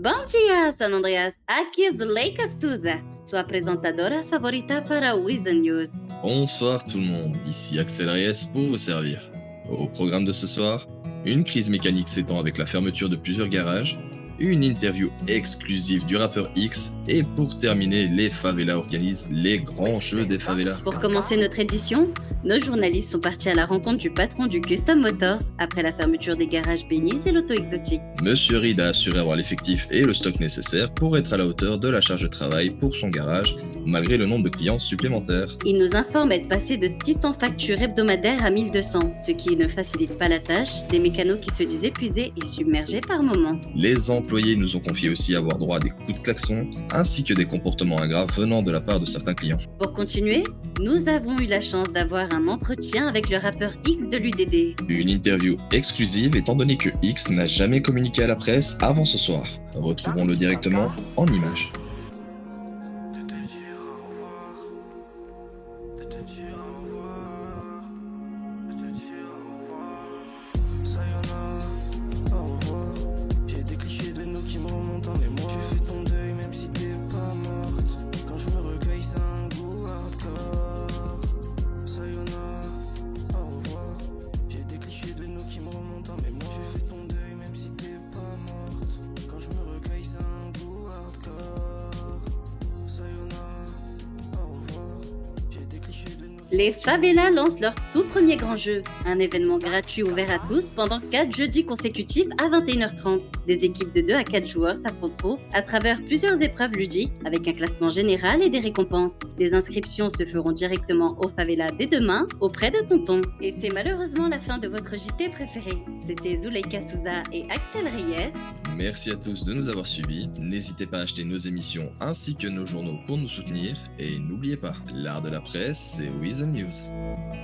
Bom dia, San Andreas. Aqui é Zuleika Souza, sua apresentadora favorita para Wizen News. Bonsoir tout le monde, ici Axel Reyes pour vous servir. Au programme de ce soir, une crise mécanique s'étend avec la fermeture de plusieurs garages, une interview exclusive du rappeur X, et pour terminer, les favelas organisent les grands jeux des favelas. Pour commencer notre édition, nos journalistes sont partis à la rencontre du patron du Custom Motors après la fermeture des garages Beniz et l'auto exotique. Monsieur Reed a assuré avoir l'effectif et le stock nécessaire pour être à la hauteur de la charge de travail pour son garage, malgré le nombre de clients supplémentaires. Il nous informe être passé de 600 factures hebdomadaires à 1200, ce qui ne facilite pas la tâche des mécanos qui se disent épuisés et submergés par moments. Les employés nous ont confié aussi avoir droit à des coups de klaxon, ainsi que des comportements ingrats venant de la part de certains clients. Pour continuer, nous avons eu la chance d'avoir un entretien avec le rappeur X de l'UDD. Une interview exclusive étant donné que X n'a jamais communiqué à la presse avant ce soir. Retrouvons-le directement en images. J'ai des clichés de nous qui me remontent en mémoire. Tu fais ton deuil même si t'es pas morte. Quand je me recueille, c'est un goût hardcore. Sayonara, au revoir. J'ai des clichés de nous qui me remontent en mémoire. Tu fais ton deuil même si t'es pas morte. Quand je me recueille, c'est un goût hardcore. Sayonara, au revoir. J'ai des clichés de nous. Les favelas lancent leur tout premier grand jeu, un événement gratuit ouvert à tous pendant 4 jeudis consécutifs à 21h30. Des équipes de 2 à 4 joueurs s'affronteront à travers plusieurs épreuves ludiques avec un classement général et des récompenses. Les inscriptions se feront directement au favela dès demain auprès de Tonton. Et c'est malheureusement la fin de votre JT préféré. C'était Zuleika Souza et Axel Reyes. Merci à tous de nous avoir suivis. N'hésitez pas à acheter nos émissions ainsi que nos journaux pour nous soutenir. Et n'oubliez pas, l'art de la presse, c'est Wizen News.